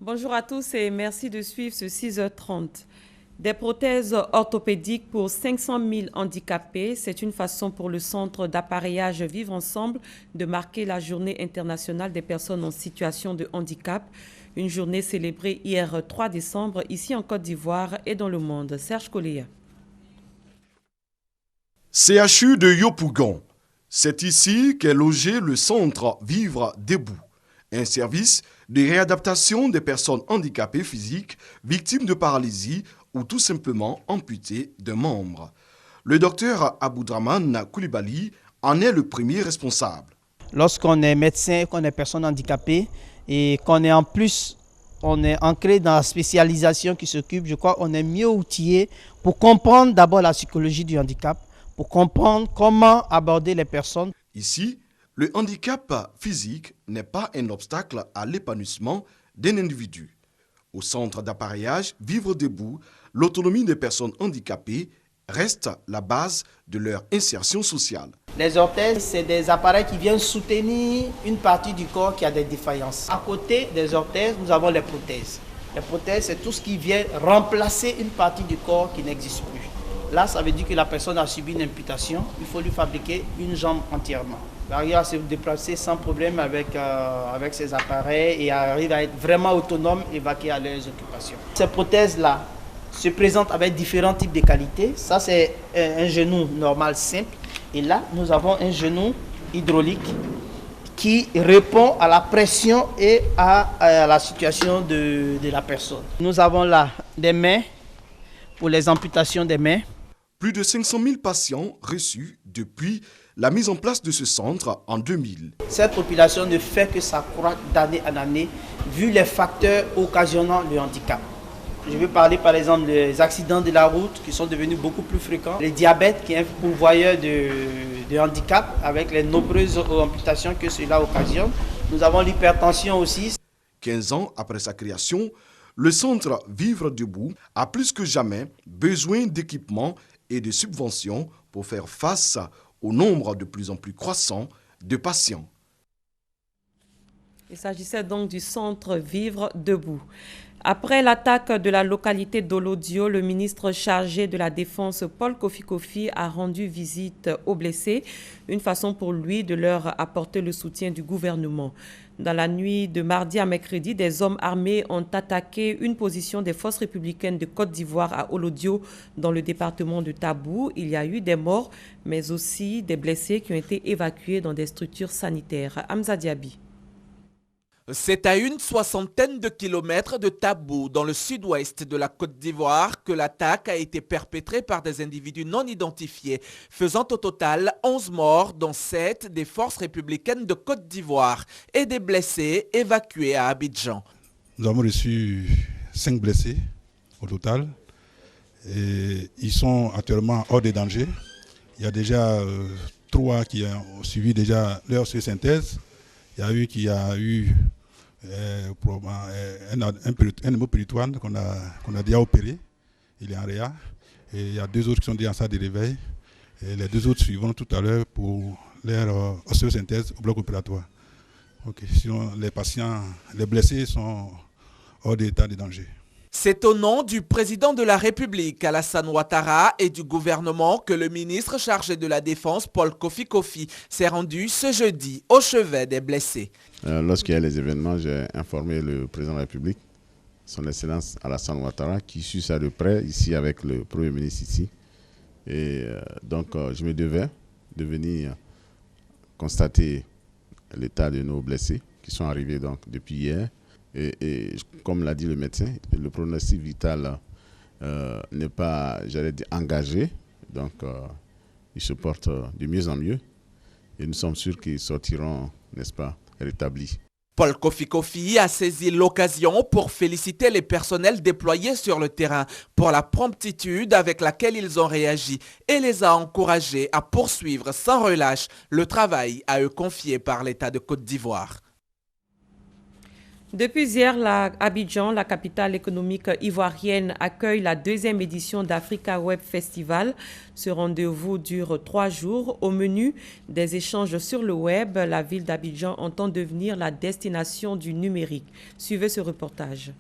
Bonjour à tous et merci de suivre ce 6h30. Des prothèses orthopédiques pour 500 000 handicapés, c'est une façon pour le Centre d'appareillage Vivre Ensemble de marquer la Journée internationale des personnes en situation de handicap. Une journée célébrée hier 3 décembre ici en Côte d'Ivoire et dans le monde. Serge Collier. CHU de Yopougon. C'est ici qu'est logé le Centre Vivre Debout, un service de réadaptation des personnes handicapées physiques, victimes de paralysie ou tout simplement amputées d'un membre. Le docteur Aboudraman Koulibaly en est le premier responsable. Lorsqu'on est médecin, qu'on est personne handicapée et qu'on est en plus, on est ancré dans la spécialisation qui s'occupe, je crois qu'on est mieux outillé pour comprendre d'abord la psychologie du handicap, pour comprendre comment aborder les personnes. Ici, le handicap physique n'est pas un obstacle à l'épanouissement d'un individu. Au centre d'appareillage Vivre Debout, l'autonomie des personnes handicapées reste la base de leur insertion sociale. Les orthèses, c'est des appareils qui viennent soutenir une partie du corps qui a des défaillances. À côté des orthèses, nous avons les prothèses. Les prothèses, c'est tout ce qui vient remplacer une partie du corps qui n'existe plus. Là, ça veut dire que la personne a subi une amputation, il faut lui fabriquer une jambe entièrement. Il arrive à se déplacer sans problème avec ces appareils et arrive à être vraiment autonome et vaquer à leurs occupations. Ces prothèses-là se présentent avec différents types de qualités. Ça, c'est un genou normal simple. Et là, nous avons un genou hydraulique qui répond à la pression et à la situation de la personne. Nous avons là des mains pour les amputations des mains. Plus de 500 000 patients reçus depuis la mise en place de ce centre en 2000. Cette population ne fait que s'accroître d'année en année vu les facteurs occasionnant le handicap. Je veux parler par exemple des accidents de la route qui sont devenus beaucoup plus fréquents, le diabète qui est un pourvoyeur de handicap avec les nombreuses amputations que cela occasionne. Nous avons l'hypertension aussi. 15 ans après sa création, le centre Vivre Debout a plus que jamais besoin d'équipements et de subventions pour faire face au nombre de plus en plus croissant de patients. Il s'agissait donc du centre Vivre Debout. Après l'attaque de la localité d'Olodio, le ministre chargé de la Défense, Paul Kofi Kofi, a rendu visite aux blessés, une façon pour lui de leur apporter le soutien du gouvernement. Dans la nuit de mardi à mercredi, des hommes armés ont attaqué une position des forces républicaines de Côte d'Ivoire à Olodio, dans le département de Tabou. Il y a eu des morts, mais aussi des blessés qui ont été évacués dans des structures sanitaires. Hamza Diaby. C'est à une soixantaine de kilomètres de Tabou, dans le sud-ouest de la Côte d'Ivoire, que l'attaque a été perpétrée par des individus non identifiés, faisant au total 11 morts, dont 7 des forces républicaines de Côte d'Ivoire, et des blessés évacués à Abidjan. Nous avons reçu 5 blessés au total, et ils sont actuellement hors de danger. Il y a déjà 3 qui ont suivi déjà leur synthèse. Il y a eu qui a eu un hémopéritoine qu'on a déjà opéré, il est en réa, et il y a 2 autres qui sont déjà en salle de réveil, et les 2 autres suivront tout à l'heure pour leur ostéosynthèse au bloc opératoire. Sinon, les patients, les blessés sont hors d'état de danger. C'est au nom du président de la République, Alassane Ouattara, et du gouvernement que le ministre chargé de la Défense, Paul Kofi Kofi, s'est rendu ce jeudi au chevet des blessés. Lorsqu'il y a les événements, j'ai informé le président de la République, son Excellence Alassane Ouattara, qui suit ça de près ici avec le Premier ministre ici. Et donc, je me devais de venir constater l'état de nos blessés qui sont arrivés donc, depuis hier. Et comme l'a dit le médecin, le pronostic vital n'est pas, j'allais dire, engagé. Donc, ils se portent de mieux en mieux. Et nous sommes sûrs qu'ils sortiront, n'est-ce pas, rétablis. Paul Kofi Kofi a saisi l'occasion pour féliciter les personnels déployés sur le terrain pour la promptitude avec laquelle ils ont réagi et les a encouragés à poursuivre sans relâche le travail à eux confié par l'État de Côte d'Ivoire. Depuis hier, Abidjan, la capitale économique ivoirienne, accueille la 2e édition d'Africa Web Festival. Ce rendez-vous dure 3 jours. Au menu des échanges sur le web, la ville d'Abidjan entend devenir la destination du numérique. Suivez ce reportage.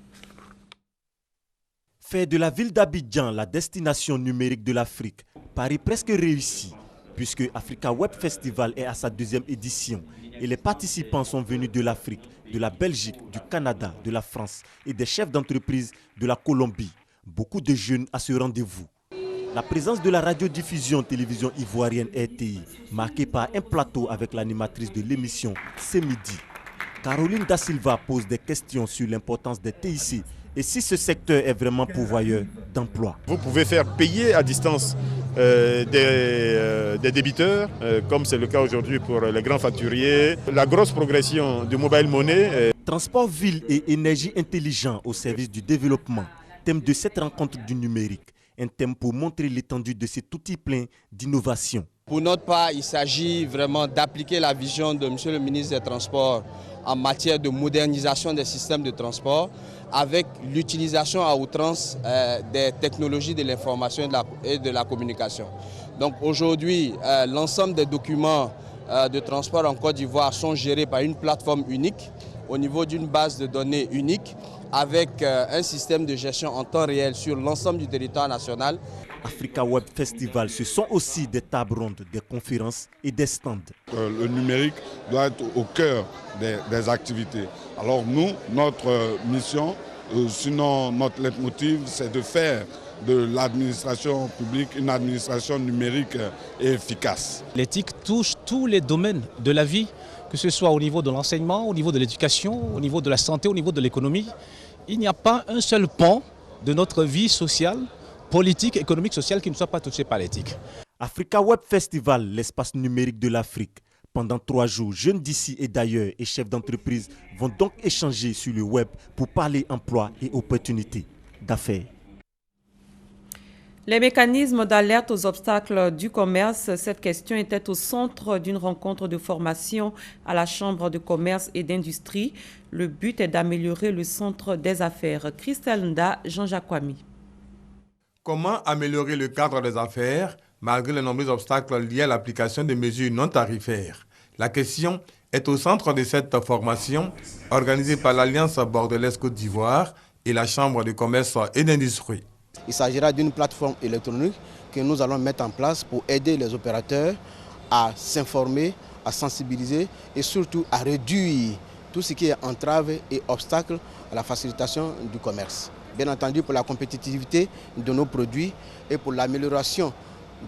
Fait de la ville d'Abidjan la destination numérique de l'Afrique, pari presque réussi, puisque Africa Web Festival est à sa 2e édition et les participants sont venus de l'Afrique, de la Belgique, du Canada, de la France et des chefs d'entreprise de la Colombie. Beaucoup de jeunes à ce rendez-vous. La présence de la radiodiffusion télévision ivoirienne RTI, marquée par un plateau avec l'animatrice de l'émission Ce Midi. Caroline Da Silva pose des questions sur l'importance des TIC et si ce secteur est vraiment pourvoyeur d'emplois. Vous pouvez faire payer à distance des débiteurs, comme c'est le cas aujourd'hui pour les grands facturiers. La grosse progression du mobile money. Transport, ville et énergie intelligente au service du développement, thème de cette rencontre du numérique. Un thème pour montrer l'étendue de cet outil plein d'innovation. Pour notre part, il s'agit vraiment d'appliquer la vision de M. le ministre des Transports en matière de modernisation des systèmes de transport avec l'utilisation à outrance des technologies de l'information et de la communication. Donc aujourd'hui, l'ensemble des documents de transport en Côte d'Ivoire sont gérés par une plateforme unique au niveau d'une base de données unique avec un système de gestion en temps réel sur l'ensemble du territoire national. Africa Web Festival, ce sont aussi des tables rondes, des conférences et des stands. Le numérique doit être au cœur des activités. Alors nous, notre mission, sinon notre leitmotiv, c'est de faire de l'administration publique une administration numérique et efficace. L'éthique touche tous les domaines de la vie, que ce soit au niveau de l'enseignement, au niveau de l'éducation, au niveau de la santé, au niveau de l'économie. Il n'y a pas un seul pan de notre vie sociale, politique, économique, sociale qui ne soit pas touché par l'éthique. Africa Web Festival, l'espace numérique de l'Afrique. Pendant 3 jours, jeunes d'ici et d'ailleurs et chefs d'entreprise vont donc échanger sur le web pour parler emploi et opportunités d'affaires. Les mécanismes d'alerte aux obstacles du commerce, cette question était au centre d'une rencontre de formation à la Chambre de commerce et d'industrie. Le but est d'améliorer le centre des affaires. Christelle Nda, Jean-Jacques Kwami. Comment améliorer le cadre des affaires malgré les nombreux obstacles liés à l'application des mesures non tarifaires? La question est au centre de cette formation organisée par l'Alliance bordelaise Côte d'Ivoire et la Chambre de commerce et d'industrie. Il s'agira d'une plateforme électronique que nous allons mettre en place pour aider les opérateurs à s'informer, à sensibiliser et surtout à réduire tout ce qui est entrave et obstacle à la facilitation du commerce. Bien entendu pour la compétitivité de nos produits et pour l'amélioration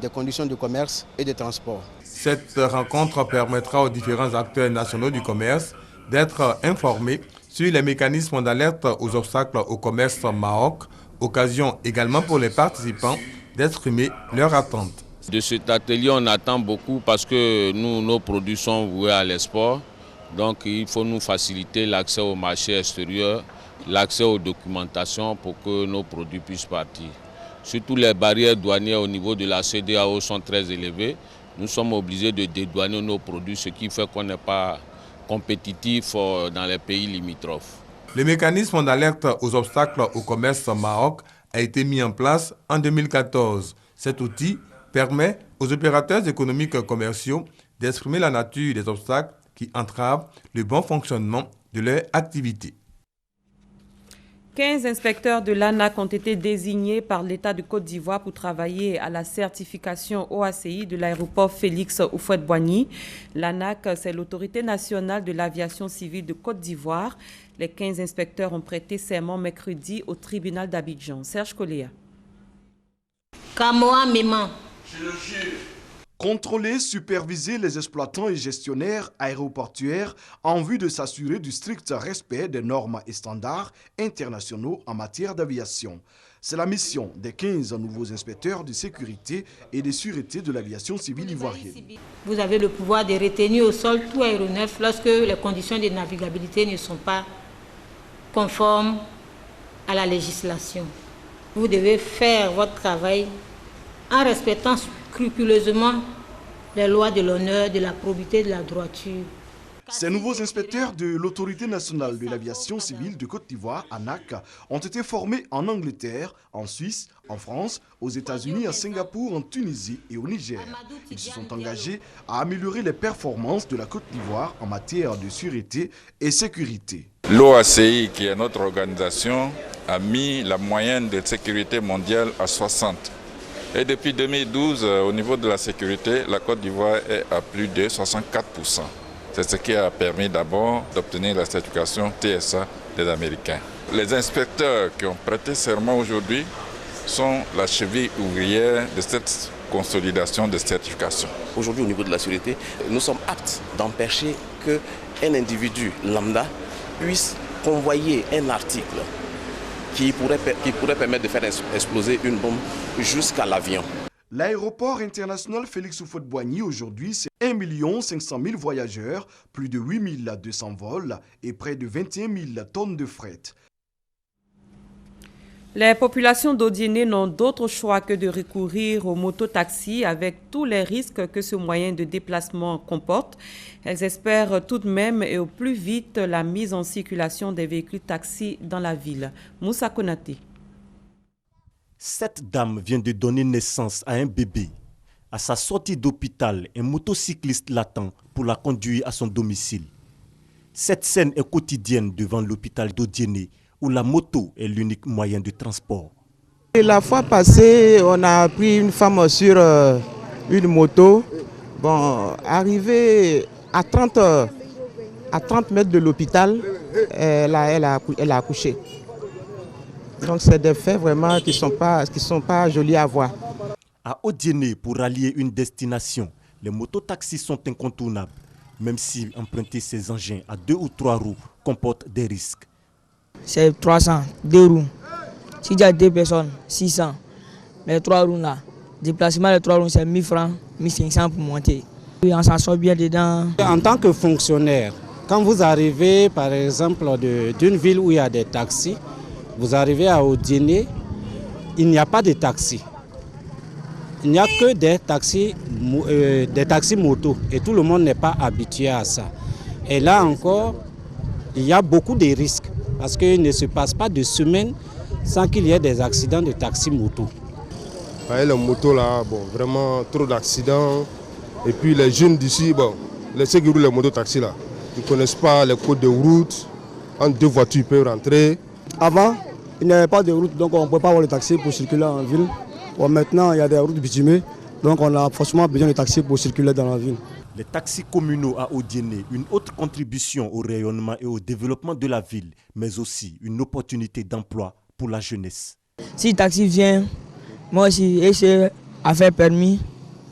des conditions de commerce et de transport. Cette rencontre permettra aux différents acteurs nationaux du commerce d'être informés sur les mécanismes d'alerte aux obstacles au commerce Maroc, occasion également pour les participants d'exprimer leurs attentes. De cet atelier, on attend beaucoup parce que nos produits sont voués à l'export. Donc il faut nous faciliter l'accès au marché extérieur, l'accès aux documentations pour que nos produits puissent partir. Surtout les barrières douanières au niveau de la CEDEAO sont très élevées. Nous sommes obligés de dédouaner nos produits, ce qui fait qu'on n'est pas compétitif dans les pays limitrophes. Le mécanisme d'alerte aux obstacles au commerce Maroc a été mis en place en 2014. Cet outil permet aux opérateurs économiques commerciaux d'exprimer la nature des obstacles qui entravent le bon fonctionnement de leur activité. 15 inspecteurs de l'ANAC ont été désignés par l'État de Côte d'Ivoire pour travailler à la certification OACI de l'aéroport Félix Houphouët-Boigny. L'ANAC, c'est l'autorité nationale de l'aviation civile de Côte d'Ivoire. Les 15 inspecteurs ont prêté serment mercredi au tribunal d'Abidjan. Serge Koléa. Kamoa Méman. Je le jure. Contrôler, superviser les exploitants et gestionnaires aéroportuaires en vue de s'assurer du strict respect des normes et standards internationaux en matière d'aviation. C'est la mission des 15 nouveaux inspecteurs de sécurité et de sûreté de l'aviation civile ivoirienne. Vous avez le pouvoir de retenir au sol tout aéronef lorsque les conditions de navigabilité ne sont pas conformes à la législation. Vous devez faire votre travail en respectant scrupuleusement les lois de l'honneur, de la probité, de la droiture. Ces nouveaux inspecteurs de l'Autorité nationale de l'aviation civile de Côte d'Ivoire, ANAC, ont été formés en Angleterre, en Suisse, en France, aux États-Unis, à Singapour, en Tunisie et au Niger. Ils se sont engagés à améliorer les performances de la Côte d'Ivoire en matière de sûreté et sécurité. L'OACI, qui est notre organisation, a mis la moyenne de sécurité mondiale à 60. Et depuis 2012, au niveau de la sécurité, la Côte d'Ivoire est à plus de 64%. C'est ce qui a permis d'abord d'obtenir la certification TSA des Américains. Les inspecteurs qui ont prêté serment aujourd'hui sont la cheville ouvrière de cette consolidation de certification. Aujourd'hui, au niveau de la sécurité, nous sommes aptes d'empêcher qu'un individu lambda puisse convoyer un article qui pourrait permettre de faire exploser une bombe jusqu'à l'avion. L'aéroport international Félix Houphouët-Boigny aujourd'hui, c'est 1 500 000 voyageurs, plus de 8 200 vols et près de 21 000 tonnes de fret. Les populations d'Odiéné n'ont d'autre choix que de recourir aux mototaxis avec tous les risques que ce moyen de déplacement comporte. Elles espèrent tout de même et au plus vite la mise en circulation des véhicules taxis dans la ville. Moussa Konaté. Cette dame vient de donner naissance à un bébé. À sa sortie d'hôpital, un motocycliste l'attend pour la conduire à son domicile. Cette scène est quotidienne devant l'hôpital d'Odiéné, où la moto est l'unique moyen de transport. La fois passée, on a pris une femme sur une moto. Bon, arrivée à 30 mètres de l'hôpital, elle a accouché. Donc c'est des faits vraiment qui sont pas jolis à voir. À Odiéné, pour rallier une destination, les mototaxis sont incontournables, même si emprunter ces engins à 2 ou 3 roues comporte des risques. C'est 300, 2 roues. Si il y a 2 personnes, 600. Les 3 roues là, déplacement des 3 roues, c'est 1000 francs, 1500 pour monter. On s'en sort bien dedans. En tant que fonctionnaire, quand vous arrivez par exemple d'une ville où il y a des taxis, vous arrivez à Odiéné, il n'y a pas de taxis. Il n'y a que des taxis motos et tout le monde n'est pas habitué à ça. Et là encore, il y a beaucoup de risques parce qu'il ne se passe pas de semaine sans qu'il y ait des accidents de taxis motos. Les motos là, bon, vraiment trop d'accidents. Et puis les jeunes d'ici, bon, ceux qui roulent les motos-taxis là, ils ne connaissent pas les codes de route. Entre 2 voitures, ils peuvent rentrer. Avant, il n'y avait pas de route, donc on ne pouvait pas avoir le taxi pour circuler en ville. Bon, maintenant, il y a des routes bitumées, donc on a forcément besoin de taxis pour circuler dans la ville. Les taxis communaux à Odiéné, une autre contribution au rayonnement et au développement de la ville, mais aussi une opportunité d'emploi pour la jeunesse. Si le taxi vient, moi aussi, essayer à faire permis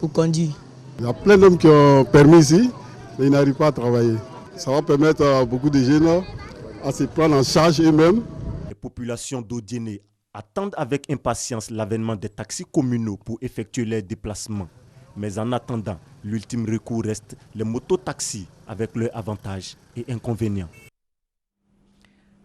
pour conduire. Il y a plein d'hommes qui ont permis ici, mais ils n'arrivent pas à travailler. Ça va permettre à beaucoup de jeunes à se prendre en charge eux-mêmes. Les populations d'Odiéné attendent avec impatience l'avènement des taxis communaux pour effectuer leurs déplacements. Mais en attendant, l'ultime recours reste les mototaxis avec leurs avantages et inconvénients.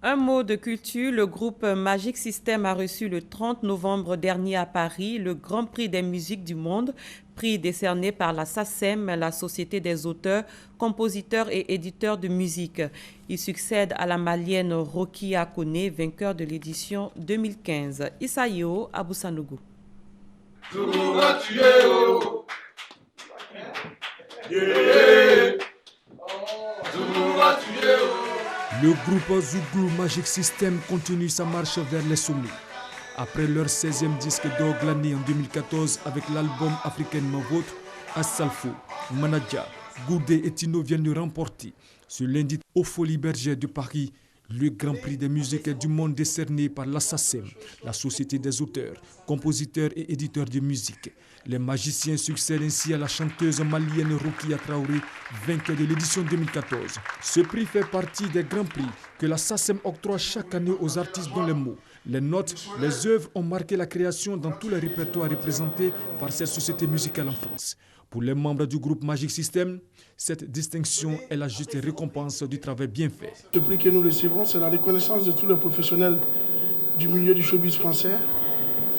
Un mot de culture, le groupe Magic System a reçu le 30 novembre dernier à Paris le Grand Prix des musiques du monde, prix décerné par la SACEM, la Société des auteurs, compositeurs et éditeurs de musique. Il succède à la Malienne Rocky Akone, vainqueur de l'édition 2015. Isaïo Aboussanougou. Le groupe Zouglou Magic System continue sa marche vers les sommets. Après leur 16e disque d'or glané en 2014 avec l'album Africaine Mavot, Assalfo, Manadja, Goudé et Tino viennent de remporter ce lundi au Folies Bergère de Paris le Grand Prix des musiques du monde décerné par la SACEM, la Société des auteurs, compositeurs et éditeurs de musique. Les magiciens succèdent ainsi à la chanteuse malienne Rokia Traoré, vainqueur de l'édition 2014. Ce prix fait partie des grands prix que la SACEM octroie chaque année aux artistes dont les mots, les notes, les œuvres ont marqué la création dans tous les répertoires représentés par cette société musicale en France. Pour les membres du groupe Magic System, cette distinction est la juste récompense du travail bien fait. Ce prix que nous recevons, c'est la reconnaissance de tous les professionnels du milieu du showbiz français.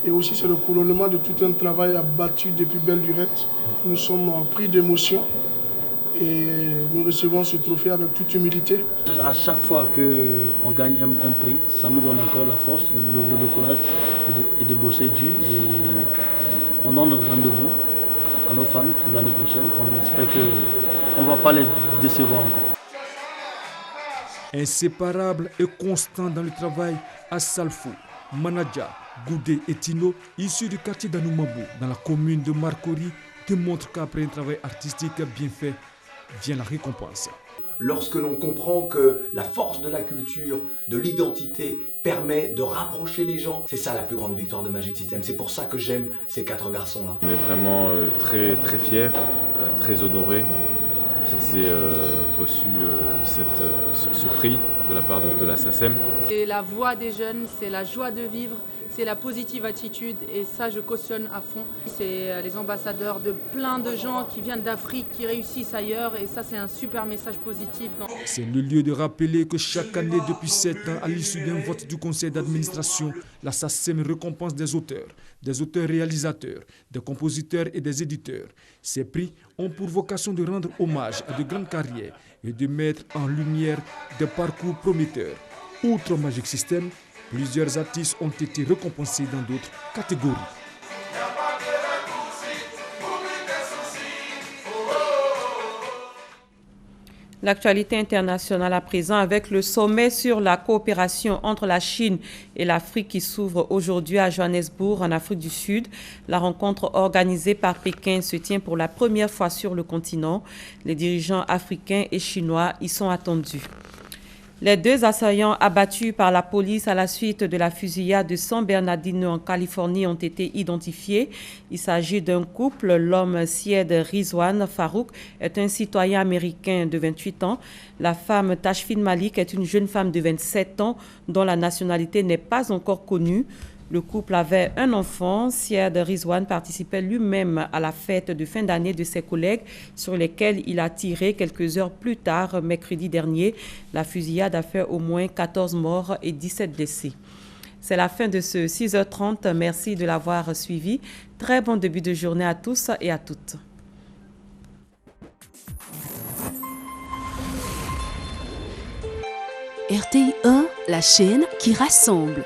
Et aussi, c'est le couronnement de tout un travail abattu depuis belle lurette. Nous sommes pris d'émotion Et nous recevons ce trophée avec toute humilité. À chaque fois qu'on gagne un prix, ça nous donne encore la force, le courage et de bosser dur. Et on donne rendez-vous à nos fans pour l'année prochaine. On espère qu'on ne va pas les décevoir encore. Inséparables et constants dans le travail, Assalfo, Manadja, Goudé et Tino, issus du quartier d'Anoumabou, dans la commune de Marcory, démontrent qu'après un travail artistique bien fait, vient la récompense. Lorsque l'on comprend que la force de la culture, de l'identité, permet de rapprocher les gens, c'est ça la plus grande victoire de Magic System. C'est pour ça que j'aime ces 4 garçons-là. On est vraiment très fiers, très honorés qu'ils aient reçu ce prix de la part de la SACEM. C'est la voix des jeunes, c'est la joie de vivre, c'est la positive attitude et ça je cautionne à fond. C'est les ambassadeurs de plein de gens qui viennent d'Afrique, qui réussissent ailleurs et ça c'est un super message positif. C'est le lieu de rappeler que chaque année depuis 7 ans, à l'issue d'un vote du conseil d'administration, la SACEM récompense des auteurs réalisateurs, des compositeurs et des éditeurs. Ces prix ont pour vocation de rendre hommage à de grandes carrières et de mettre en lumière des parcours prometteurs. Outre Magic System, plusieurs artistes ont été récompensés dans d'autres catégories. L'actualité internationale à présent avec le sommet sur la coopération entre la Chine et l'Afrique qui s'ouvre aujourd'hui à Johannesburg en Afrique du Sud. La rencontre organisée par Pékin se tient pour la première fois sur le continent. Les dirigeants africains et chinois y sont attendus. Les 2 assaillants abattus par la police à la suite de la fusillade de San Bernardino en Californie ont été identifiés. Il s'agit d'un couple. L'homme Syed Rizwan Farouk est un citoyen américain de 28 ans. La femme Tashfin Malik est une jeune femme de 27 ans dont la nationalité n'est pas encore connue. Le couple avait un enfant. Syed Rizwan participait lui-même à la fête de fin d'année de ses collègues sur lesquels il a tiré quelques heures plus tard, mercredi dernier. La fusillade a fait au moins 14 morts et 17 blessés. C'est la fin de ce 6h30. Merci de l'avoir suivi. Très bon début de journée à tous et à toutes. RTI 1, la chaîne qui rassemble.